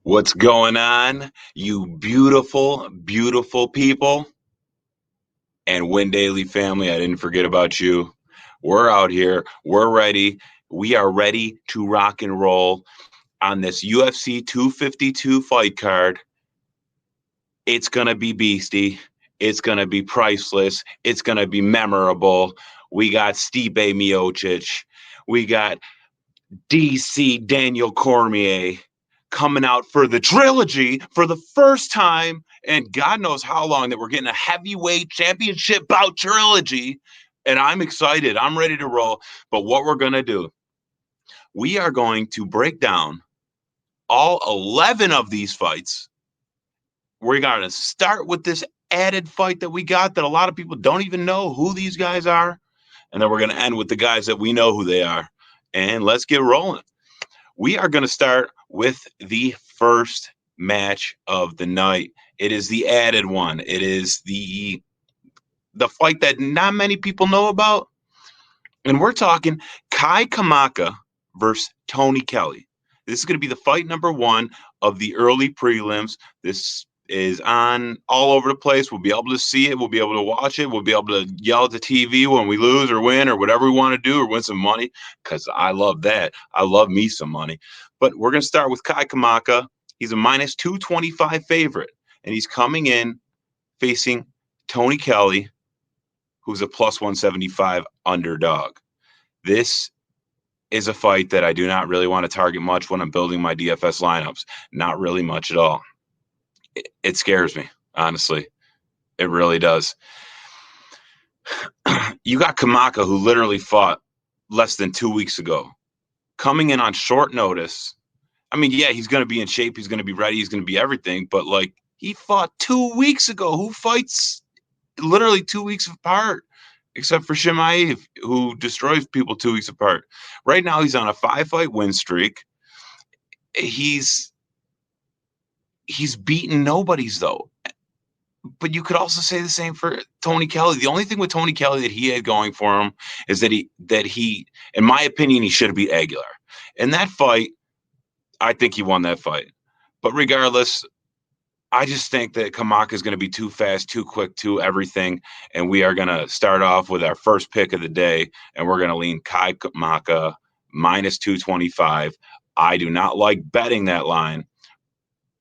What's going on, you beautiful, beautiful people? And Win Daily family, I didn't forget about you. We're out here. We're ready. We are ready to rock and roll on this UFC 252 fight card. It's going to be beastie. It's going to be priceless. It's going to be memorable. We got Stipe Miocic. We got DC Daniel Cormier coming out for the trilogy for the first time, and God knows how long, that we're getting a heavyweight championship bout trilogy. And I'm excited. I'm ready to roll. But what we're going to do, we are going to break down all 11 of these fights. We're going to start with this added fight that we got that a lot of people don't even know who these guys are. And then we're going to end with the guys that we know who they are. And let's get rolling. We are going to start with the first match of the night. It is the added one. It is the fight that not many people know about. And we're talking Kai Kamaka versus Tony Kelly. This is going to be the fight number one of the early prelims. This is on all over the place. We'll be able to see it. We'll be able to watch it. We'll be able to yell at the TV when we lose or win or whatever we want to do, or win some money, because I love that. I love me some money. But we're going to start with Kai Kamaka. He's a minus 225 favorite, and he's coming in facing Tony Kelly, who's a plus 175 underdog. This is a fight that I do not really want to target much when I'm building my DFS lineups. Not really much at all. It scares me, honestly. It really does. You got Kamaka, who literally fought less than 2 weeks ago, coming in on short notice. I mean, yeah, he's going to be in shape. He's going to be ready. He's going to be everything. But, like, he fought 2 weeks ago. Who fights literally 2 weeks apart? Except for Chimaev, who destroys people 2 weeks apart. Right now, he's on a 5-fight win streak. He's beaten nobodies, though. But you could also say the same for Tony Kelly. The only thing with Tony Kelly that he had going for him is that he, in my opinion, he should have beat Aguilar. In that fight, I think he won that fight. But regardless, I just think that Kamaka is going to be too fast, too quick, too everything. And we are going to start off with our first pick of the day, and we're going to lean Kai Kamaka minus 225. I do not like betting that line,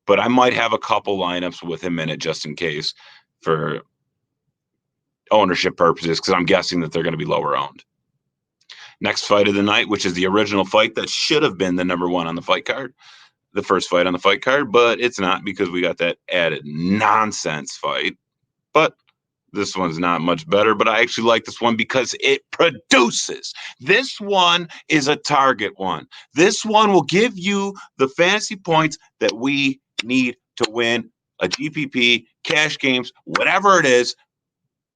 but I might have a couple lineups with him in it just in case for ownership purposes, because I'm guessing that they're going to be lower owned. Next fight of the night, which is the original fight that should have been the number one on the fight card, the first fight on the fight card, but it's not because we got that added nonsense fight. But this one's not much better, but I actually like this one because it produces. This one is a target one. This one will give you the fantasy points that we need to win a GPP, cash games, whatever it is.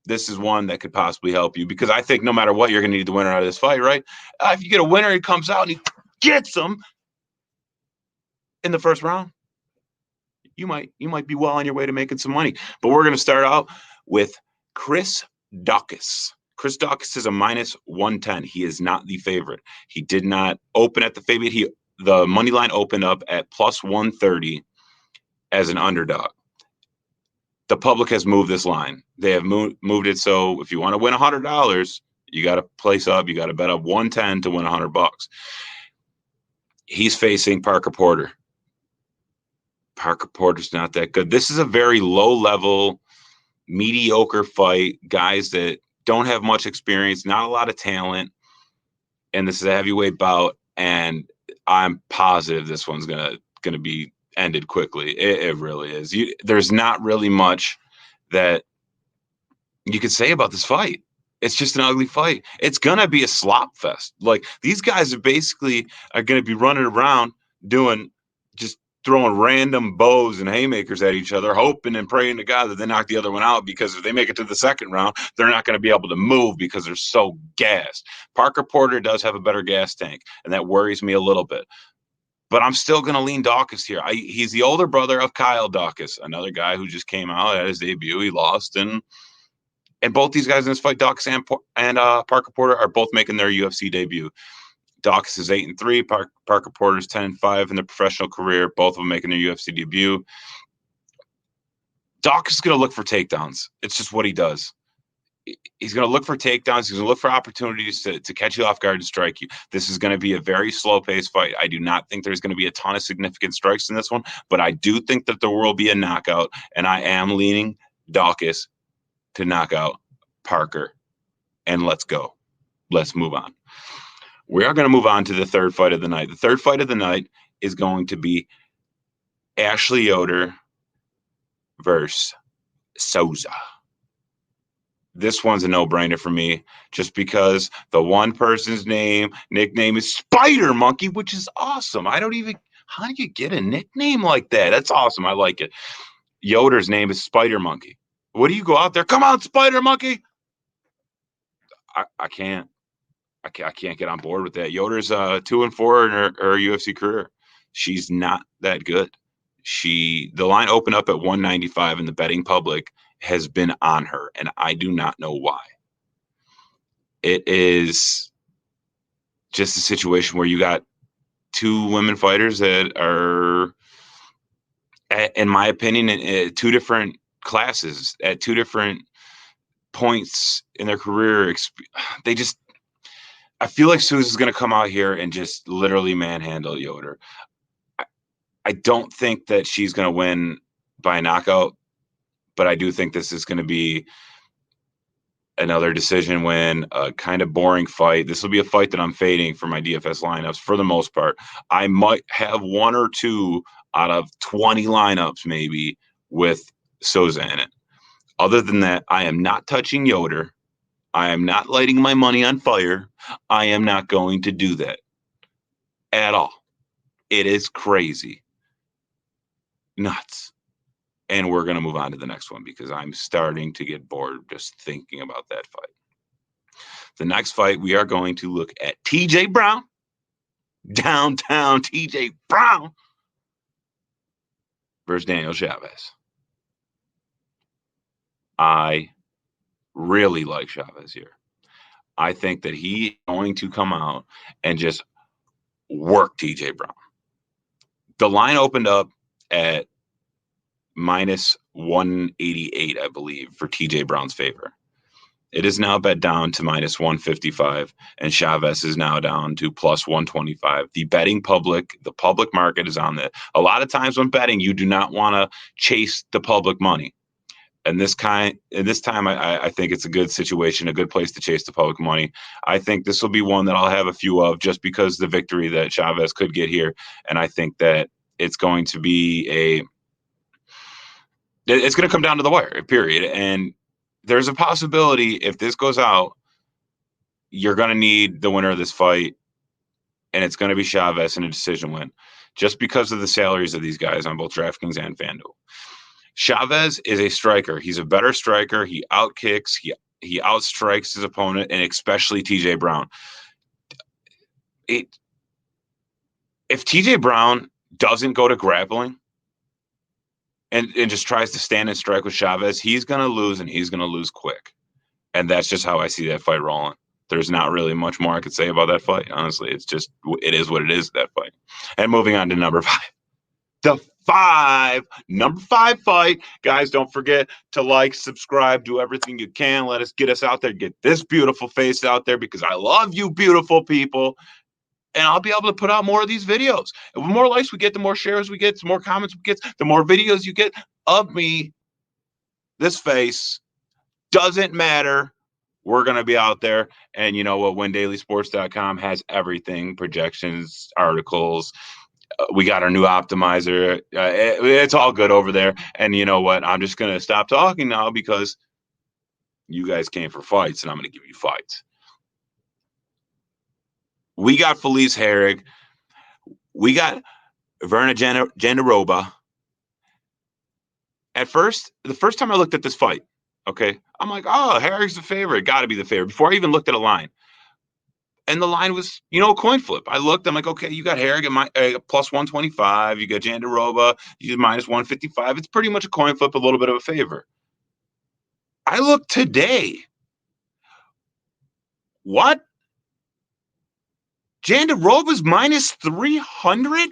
This is one that could possibly help you, because I think no matter what, you're going to need the winner out of this fight, right? If you get a winner, he comes out and he gets him in the first round, you might be well on your way to making some money. But we're going to start out with Chris Dawkis. Chris Dawkis is a minus 110. He is not the favorite. He did not open at the favorite. The money line opened up at plus 130 as an underdog. The public has moved this line. They have moved it so if you want to win $100, you got to place up. You got to bet up 110 to win $100. He's facing Parker Porter. Parker Porter's not that good. This is a very low-level, mediocre fight. Guys that don't have much experience, not a lot of talent, and this is a heavyweight bout. And I'm positive this one's gonna be ended quickly. It really is. There's not really much that you could say about this fight. It's just an ugly fight. It's gonna be a slop fest. Like, these guys are gonna be running around throwing random bows and haymakers at each other, hoping and praying to God that they knock the other one out, because if they make it to the second round, they're not going to be able to move because they're so gassed. Parker Porter does have a better gas tank, and that worries me a little bit. But I'm still going to lean Dawkis here. He's the older brother of Kyle Dawkis, another guy who just came out at his debut. He lost, and both these guys in this fight, Dawkis and Parker Porter, are both making their UFC debut. Dawkis is 8-3. Parker Porter's 10-5 in their professional career. Both of them making their UFC debut. Dawkis is going to look for takedowns. It's just what he does. He's going to look for takedowns. He's going to look for opportunities to catch you off guard and strike you. This is going to be a very slow-paced fight. I do not think there's going to be a ton of significant strikes in this one, but I do think that there will be a knockout, and I am leaning Dawkis to knock out Parker. And let's go. Let's move on. We are going to move on to the third fight of the night. The third fight of the night is going to be Ashley Oder versus Souza. This one's a no-brainer for me just because the one person's nickname is Spider Monkey, which is awesome. How do you get a nickname like that? That's awesome. I like it. Yoder's name is Spider Monkey. What do you go out there? Come on, Spider Monkey. I can't get on board with that. Yoder's 2-4 in her UFC career. She's not that good. The line opened up at 195 and the betting public has been on her, and I do not know why. It is just a situation where you got two women fighters that are, in my opinion, in two different classes at two different points in their career. I feel like Souza's going to come out here and just literally manhandle Yoder. I don't think that she's going to win by a knockout, but I do think this is going to be another decision win, a kind of boring fight. This will be a fight that I'm fading for my DFS lineups for the most part. I might have one or two out of 20 lineups maybe with Souza in it. Other than that, I am not touching Yoder. I am not lighting my money on fire. I am not going to do that at all. It is crazy. Nuts. And we're going to move on to the next one because I'm starting to get bored just thinking about that fight. The next fight, we are going to look at TJ Brown, downtown TJ Brown versus Daniel Chavez. I really like Chavez here. I think that he's going to come out and just work TJ Brown. The line opened up at minus 188, I believe, for TJ Brown's favor. It is now bet down to minus 155, and Chavez is now down to plus 125. The betting public, the public market is on that. A lot of times when betting, you do not want to chase the public money. And this time, I think it's a good situation, a good place to chase the public money. I think this will be one that I'll have a few of just because the victory that Chavez could get here. And I think that it's going to be it's going to come down to the wire, period. And there's a possibility if this goes out, you're going to need the winner of this fight, and it's going to be Chavez in a decision win just because of the salaries of these guys on both DraftKings and FanDuel. Chavez is a striker. He's a better striker. He outkicks. He outstrikes his opponent, and especially TJ Brown. If TJ Brown doesn't go to grappling and just tries to stand and strike with Chavez, he's going to lose, and he's going to lose quick. And that's just how I see that fight rolling. There's not really much more I could say about that fight. Honestly, it is what it is, that fight. And moving on to number 5. Number 5 fight. Guys, don't forget to like, subscribe, do everything you can. Get us out there, get this beautiful face out there because I love you beautiful people. And I'll be able to put out more of these videos. And the more likes we get, the more shares we get, the more comments we get, the more videos you get of me. This face doesn't matter. We're going to be out there. And you know what? WinDailySports.com has everything, projections, articles. We got our new optimizer. It's all good over there. And you know what? I'm just going to stop talking now because you guys came for fights, and I'm going to give you fights. We got Felice Herrig. We got Verna Jandiroba. At first, the first time I looked at this fight, okay, I'm like, oh, Herrig's the favorite. Got to be the favorite. Before I even looked at a line. And the line was, a coin flip. I'm like, okay, you got Herrig at plus 125. You got Jandiroba, you minus 155. It's pretty much a coin flip, a little bit of a favor. I looked today. What? Jandiroba's minus 300.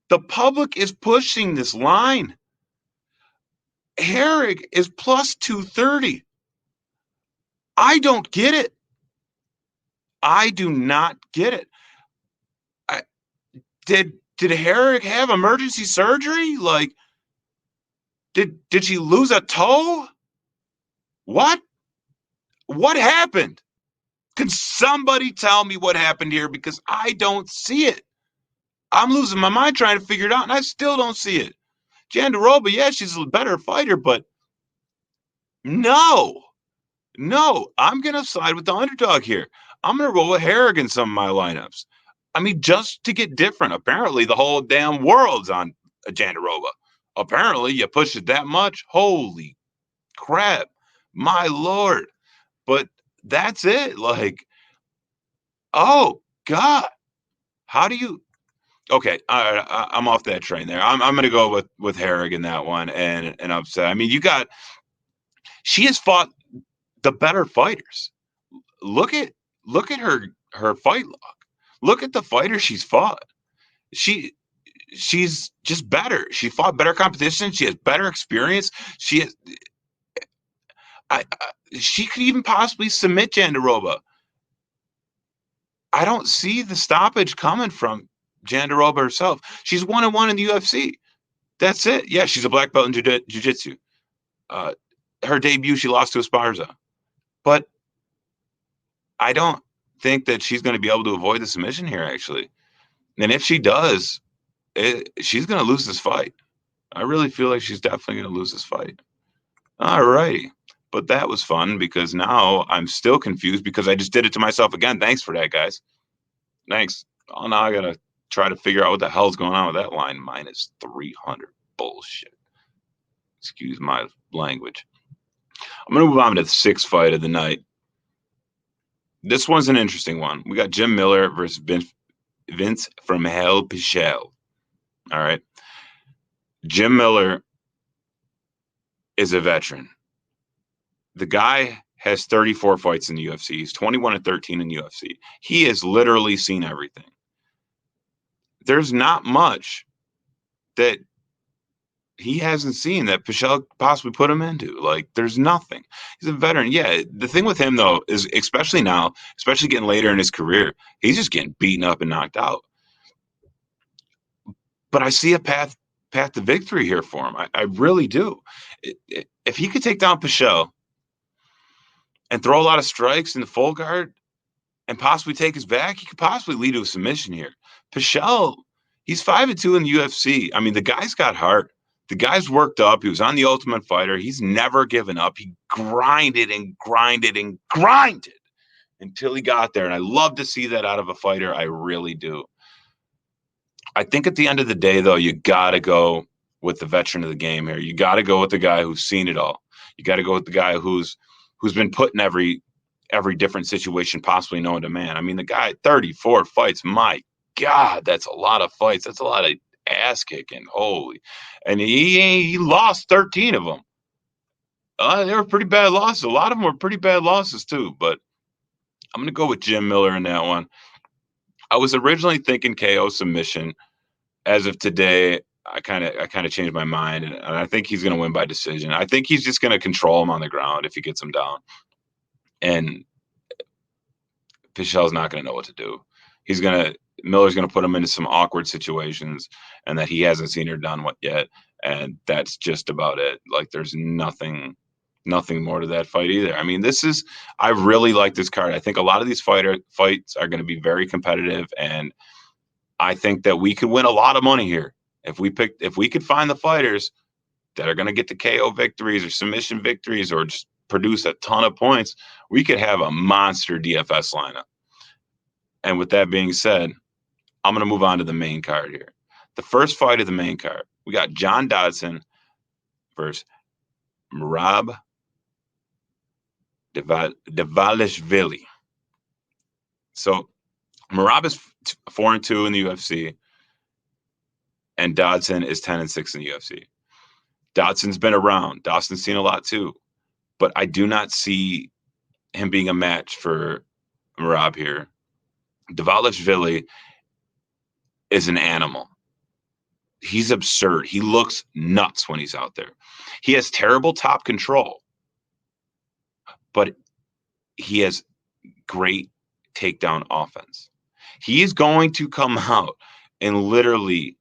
The public is pushing this line. Herrig is plus 230. I don't get it. I do not get it. Did Herrig have emergency surgery? Like, did she lose a toe? What? What happened? Can somebody tell me what happened here? Because I don't see it. I'm losing my mind trying to figure it out, and I still don't see it. Jandiroba, yeah, she's a better fighter, but no, I'm going to side with the underdog here. I'm going to roll with Herrig in some of my lineups. I mean, just to get different. Apparently, the whole damn world's on Jandiroba. Apparently, you push it that much. Holy crap. My Lord. But that's it. Like, oh, God. How do you... Okay, I'm off that train there. I'm going to go with Herrig in that one and upset. I mean, she has fought the better fighters. Look at her fight log. Look at the fighters she's fought. She's just better. She fought better competition. She has better experience. She could even possibly submit Jandiroba. I don't see the stoppage coming from Jandiroba herself. She's 1-1 in the UFC. That's it. Yeah, she's a black belt in jiu-jitsu. Her debut, she lost to Esparza. But I don't think that she's going to be able to avoid the submission here, actually. And if she does, she's going to lose this fight. I really feel like she's definitely going to lose this fight. All righty. But that was fun because now I'm still confused because I just did it to myself again. Thanks for that, guys. Thanks. Oh, now I got to try to figure out what the hell's going on with that line. Minus 300. Bullshit. Excuse my language. I'm going to move on to the sixth fight of the night. This one's an interesting one. We got Jim Miller versus Vince from Hell Pichel. All right. Jim Miller is a veteran. The guy has 34 fights in the UFC. He's 21-13 in the UFC. He has literally seen everything. There's not much that he hasn't seen that Pichel possibly put him into. Like, there's nothing. He's a veteran. Yeah, the thing with him, though, is especially now, especially getting later in his career, he's just getting beaten up and knocked out. But I see a path to victory here for him. I really do. If he could take down Pichel and throw a lot of strikes in the full guard and possibly take his back, he could possibly lead to a submission here. Pichel, he's 5-2 in the UFC. I mean, the guy's got heart. The guy's worked up. He was on the Ultimate Fighter. He's never given up. He grinded and grinded and grinded until he got there. And I love to see that out of a fighter. I really do. I think at the end of the day, though, you got to go with the veteran of the game here. You got to go with the guy who's seen it all. You got to go with the guy who's been put in every different situation possibly known to man. I mean, the guy, 34 fights. My God, that's a lot of fights. That's a lot of ass kicking. Holy. And he lost 13 of them. They were pretty bad losses. A lot of them were pretty bad losses, too. But I'm going to go with Jim Miller in that one. I was originally thinking KO submission. As of today, I kind of changed my mind, and I think he's going to win by decision. I think he's just going to control him on the ground if he gets him down. And Pichel's not going to know what to do. Miller's going to put him into some awkward situations, and that he hasn't seen or done what yet. And that's just about it. Like, there's nothing more to that fight either. I mean, I really like this card. I think a lot of these fights are going to be very competitive, and I think that we could win a lot of money here if we could find the fighters that are going to get the KO victories or submission victories or just produce a ton of points. We could have a monster DFS lineup. And with that being said, I'm going to move on to the main card here. The first fight of the main card, we got John Dodson versus Rob De Valesville. So Merab is 4-2 in the UFC, and Dodson is 10-6 in the UFC. Dodson's been around. Dawson's seen a lot too, but I do not see him being a match for Merab here. De Valesville is an animal. He's absurd. He looks nuts when he's out there. He has terrible top control, but he has great takedown offense. He is going to come out and literally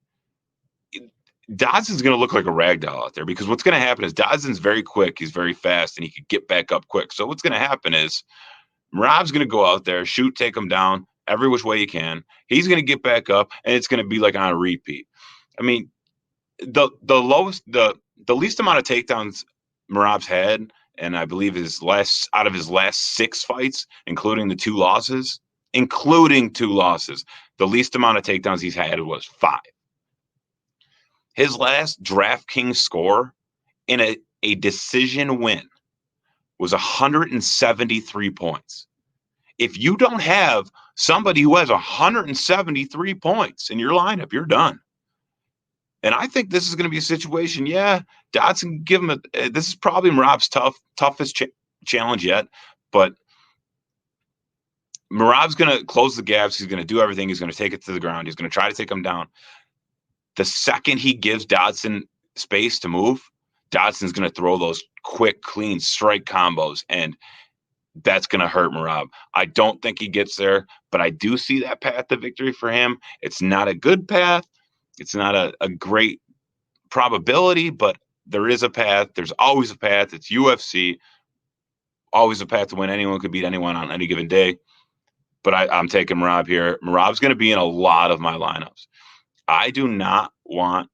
Dodson's going to look like a rag doll out there, because what's going to happen is Dodson's very quick. He's very fast, and he could get back up quick. So what's going to happen is Rob's going to go out there, shoot, take him down every which way he can. He's going to get back up, and it's going to be like on a repeat. I mean, the least amount of takedowns Merab's had, and I believe his last 6 fights, including 2 losses, the least amount of takedowns he's had was 5. His last DraftKings score in a decision win was 173 points. If you don't have somebody who has 173 points in your lineup, you're done. And I think this is going to be a situation. Yeah, Dodson, give him this is probably Merab's toughest challenge yet, but Merab's going to close the gaps. He's going to do everything. He's going to take it to the ground. He's going to try to take him down. The second he gives Dodson space to move, Dodson's going to throw those quick, clean strike combos, and that's going to hurt Merab. I don't think he gets there, but I do see that path to victory for him. It's not a good path. It's not a great probability, but there is a path. There's always a path. It's UFC. Always a path to win. Anyone could beat anyone on any given day. But I'm taking Merab here. Merab's going to be in a lot of my lineups. I do not want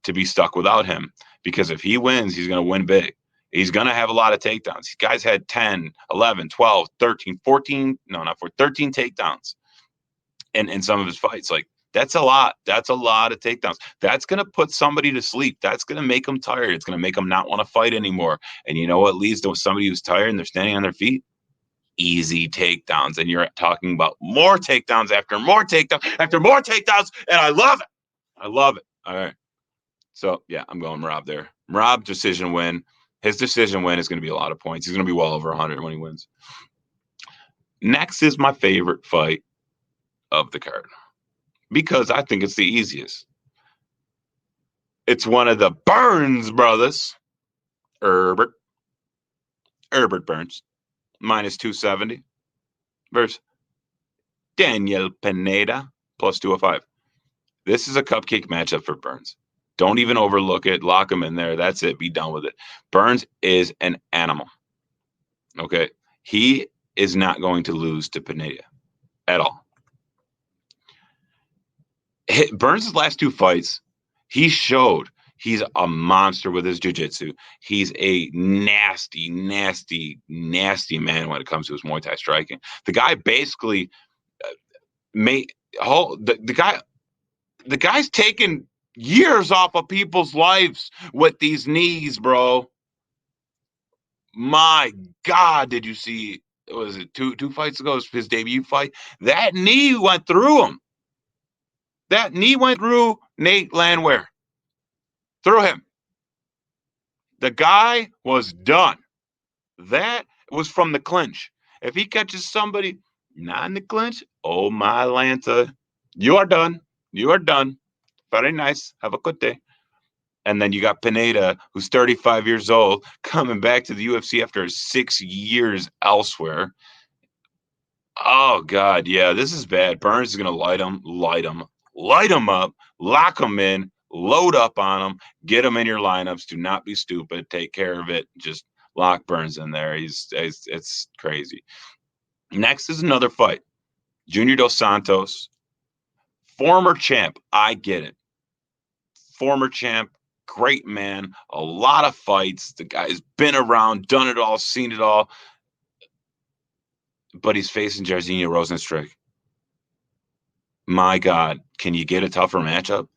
to be stuck without him, because if he wins, he's going to win big. He's going to have a lot of takedowns. These guys had 10, 11, 12, 13, 14, no, not 14, 13 takedowns in some of his fights. Like, that's a lot. That's a lot of takedowns. That's going to put somebody to sleep. That's going to make them tired. It's going to make them not want to fight anymore. And you know what leads to somebody who's tired and they're standing on their feet? Easy takedowns. And you're talking about more takedowns after more takedowns after more takedowns. And I love it. I love it. All right. So, yeah, I'm going Rob there. Rob, decision win. His decision win is going to be a lot of points. He's going to be well over 100 when he wins. Next is my favorite fight of the card, because I think it's the easiest. It's one of the Burns brothers, Herbert Burns, minus 270, versus Daniel Pineda, plus 205. This is a cupcake matchup for Burns. Don't even overlook it. Lock him in there. That's it. Be done with it. Burns is an animal. Okay? He is not going to lose to Pineda at all. Burns' last 2 fights, he showed he's a monster with his jiu-jitsu. He's a nasty, nasty, nasty man when it comes to his Muay Thai striking. The guy basically the guy's taken years off of people's lives with these knees, bro. My God, did you see? Was it two fights ago? His debut fight. That knee went through him. That knee went through Nate Landwehr. Through him. The guy was done. That was from the clinch. If he catches somebody not in the clinch, oh my Lanta, you are done. You are done. Very nice. Have a good day. And then you got Pineda, who's 35 years old, coming back to the UFC after 6 years elsewhere. Oh, God, yeah, this is bad. Burns is going to light him up, lock him in, load up on him, get him in your lineups. Do not be stupid. Take care of it. Just lock Burns in there. It's crazy. Next is another fight. Junior Dos Santos, former champ. I get it. Former champ, great man, a lot of fights. The guy's been around, done it all, seen it all. But he's facing Jairzinho Rozenstruik. My God, can you get a tougher matchup?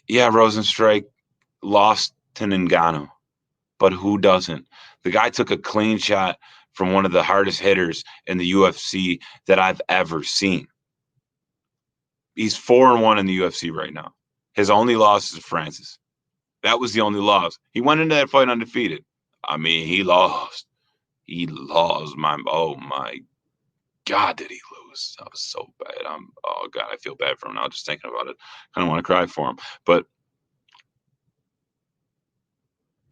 Yeah, Rozenstruik lost to Ngannou, but who doesn't? The guy took a clean shot from one of the hardest hitters in the UFC that I've ever seen. He's 4-1 in the UFC right now. His only loss is Francis. That was the only loss. He went into that fight undefeated. I mean, he lost. Oh my. God, did he lose? That was so bad. Oh God, I feel bad for him now just thinking about it. I don't want to cry for him. But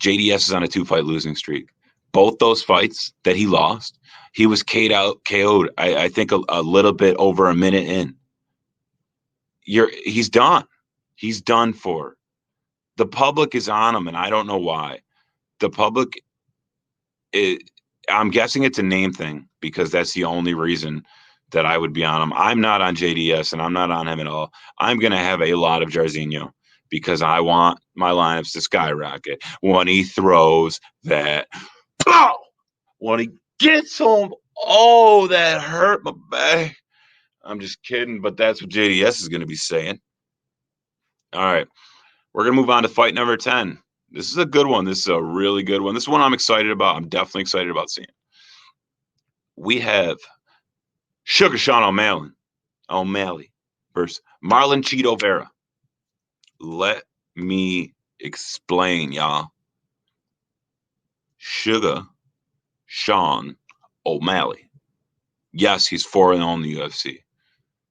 JDS is on a 2-fight losing streak. Both those fights that he lost, he was KO'd. I think a little bit over a minute in. He's done. He's done for. The public is on him, and I don't know why. The public, I'm guessing it's a name thing because that's the only reason that I would be on him. I'm not on JDS, and I'm not on him at all. I'm going to have a lot of Jairzinho because I want my lineups to skyrocket when he throws that. Pow! When he gets home, oh, that hurt my back. I'm just kidding, but that's what JDS is going to be saying. All right. We're going to move on to fight number 10. This is a good one. This is a really good one. This is one I'm excited about. I'm definitely excited about seeing. We have Sugar Sean O'Malley versus Marlon Cheeto Vera. Let me explain, y'all. Sugar Sean O'Malley. Yes, he's 4-0 in the UFC.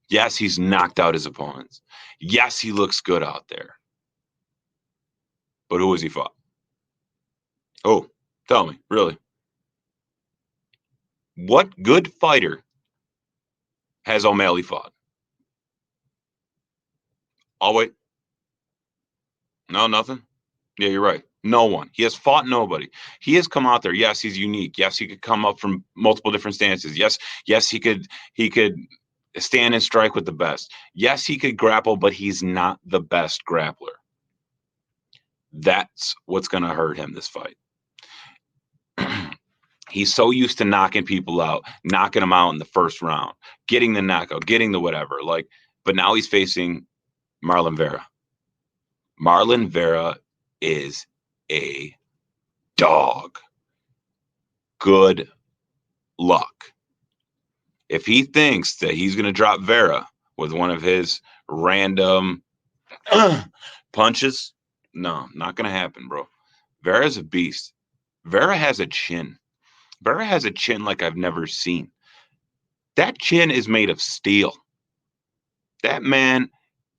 Yes, he's knocked out his opponents. Yes, he looks good out there. But who has he fought? Oh, tell me, really. What good fighter has O'Malley fought? I'll wait. No, nothing? Yeah, you're right. No one. He has fought nobody. He has come out there. Yes, he's unique. Yes, he could come up from multiple different stances. Yes, he could stand and strike with the best. Yes, he could grapple, but he's not the best grappler. That's what's going to hurt him this fight. He's so used to knocking people out, knocking them out in the first round, getting the knockout, getting the whatever. But now he's facing Marlon Vera. Marlon Vera is a dog. Good luck. If he thinks that he's going to drop Vera with one of his random punches, no, not going to happen, bro. Vera's a beast. Vera has a chin. Vera has a chin like I've never seen. That chin is made of steel. That man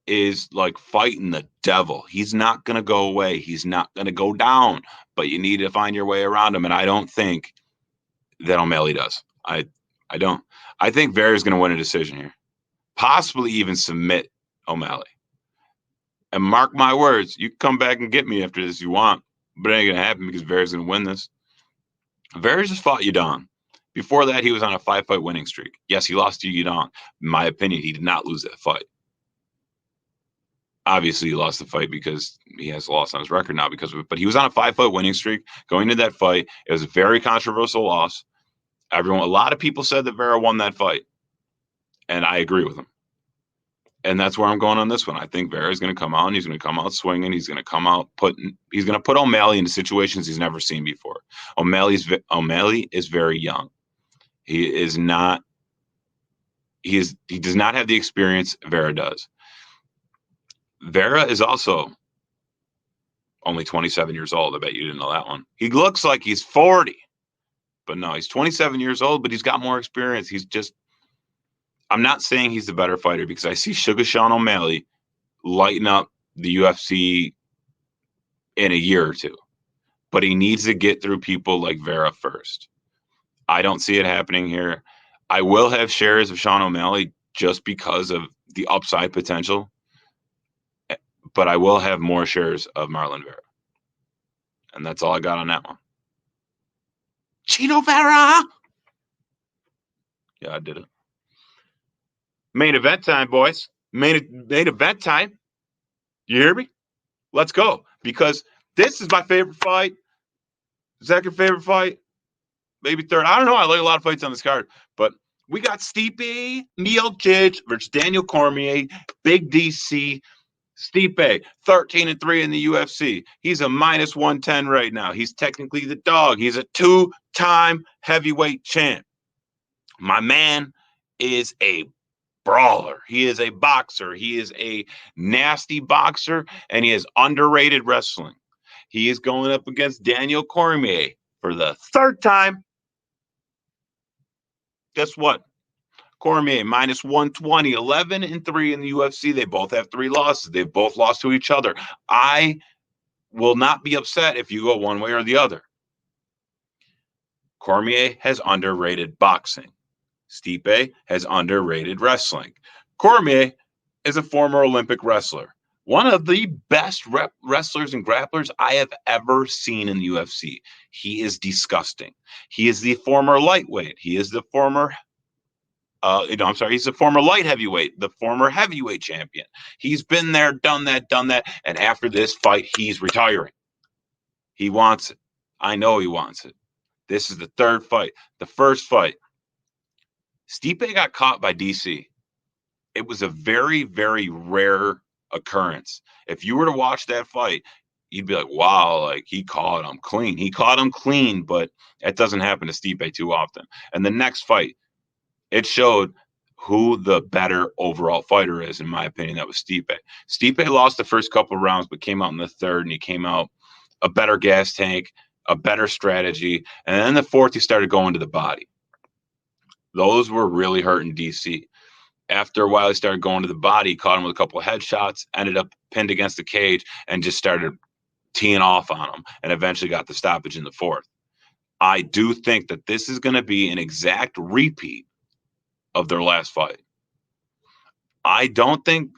is like fighting the devil. He's not going to go away. He's not going to go down, but you need to find your way around him. And I don't think that O'Malley does. I don't. I think Vera's going to win a decision here. Possibly even submit O'Malley. And mark my words, you can come back and get me after this if you want, but it ain't going to happen because Vera's going to win this. Vera just fought Udon. Before that, he was on a 5-fight winning streak. Yes, he lost to Udon. In my opinion, he did not lose that fight. Obviously, he lost the fight because he has a loss on his record now because of it. But he was on a 5-fight winning streak going into that fight. It was a very controversial loss. A lot of people said that Vera won that fight, and I agree with them. And that's where I'm going on this one. I think Vera is going to come out and he's going to come out swinging. He's going to come out he's going to put O'Malley into situations he's never seen before. O'Malley is very young. He does not have the experience Vera does. Vera is also only 27 years old. I bet you didn't know that one. He looks like he's 40, but no, he's 27 years old, but he's got more experience. I'm not saying he's the better fighter because I see Sugar Sean O'Malley lighten up the UFC in a year or two, but he needs to get through people like Vera first. I don't see it happening here. I will have shares of Sean O'Malley just because of the upside potential, but I will have more shares of Marlon Vera. And that's all I got on that one. Cheeto Vera! Yeah, I did it. Main event time, boys. Main event time. You hear me? Let's go. Because this is my favorite fight. Second favorite fight. Maybe third. I don't know. I like a lot of fights on this card. But we got Stipe Miocic versus Daniel Cormier. Big DC. Stipe, 13-3 in the UFC. He's a -110 right now. He's technically the dog. He's a 2-time heavyweight champ. My man is a brawler. He is a boxer. He is a nasty boxer, and he is underrated wrestling. He is going up against Daniel Cormier for the third time. Guess what? Cormier minus 120, 11-3 in the UFC. They both have 3 losses. They've both lost to each other. I will not be upset if you go one way or the other. Cormier has underrated boxing. Stipe has underrated wrestling. Cormier is a former Olympic wrestler. One of the best wrestlers and grapplers I have ever seen in the UFC. He is disgusting. He is the former lightweight. He is the former he's the former light heavyweight, the former heavyweight champion. He's been there, done that. And after this fight, he's retiring. He wants it. I know he wants it. This is the 3rd fight. The first fight, Stipe got caught by DC. It was a very, very rare occurrence. If you were to watch that fight, you'd be like, wow, like he caught him clean. He caught him clean, but it doesn't happen to Stipe too often. And the next fight, it showed who the better overall fighter is, in my opinion. That was Stipe. Stipe lost the first couple of rounds, but came out in the 3rd, and he came out a better gas tank, a better strategy. And then the 4th, he started going to the body. Those were really hurting DC. After a while, he started going to the body, caught him with a couple of headshots, ended up pinned against the cage, and just started teeing off on him, and eventually got the stoppage in the 4th. I do think that this is going to be an exact repeat of their last fight. I don't think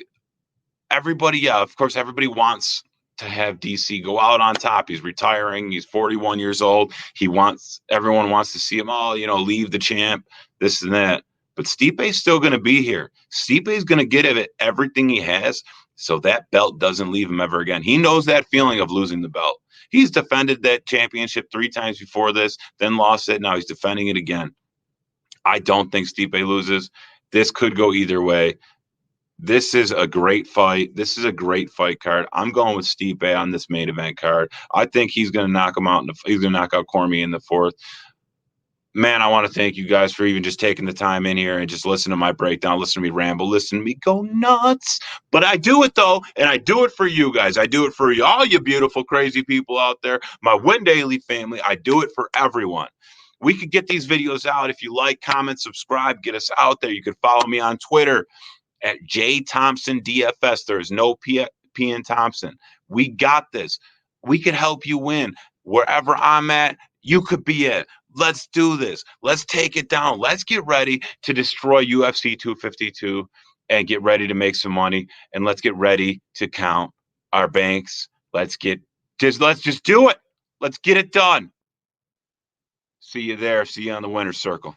everybody, of course, everybody wants to have DC go out on top. He's retiring. He's 41 years old. Everyone wants to see him leave the champ, this and that. But Stipe's still going to be here. Stipe's going to get it everything he has, so that belt doesn't leave him ever again. He knows that feeling of losing the belt. He's defended that championship 3 times before this, then lost it. Now he's defending it again. I don't think Stipe loses. This could go either way. This is a great fight. This is a great fight card. I'm going with Stipe on this main event card. I think he's going to knock him out. He's going to knock out Cormier in the 4th. Man, I want to thank you guys for even just taking the time in here and just listen to my breakdown, listen to me ramble, listen to me go nuts. But I do it, though, and I do it for you guys. I do it for you, all you beautiful, crazy people out there, my Win Daily family. I do it for everyone. We could get these videos out. If you like, comment, subscribe, get us out there. You can follow me on Twitter at J Thomson DFS. There is no P in Thompson. We got this. We could help you win. Wherever I'm at, you could be at. Let's do this. Let's take it down. Let's get ready to destroy UFC 252 and get ready to make some money. And let's get ready to count our banks. Let's just do it. Let's get it done. See you there. See you on the winner's circle.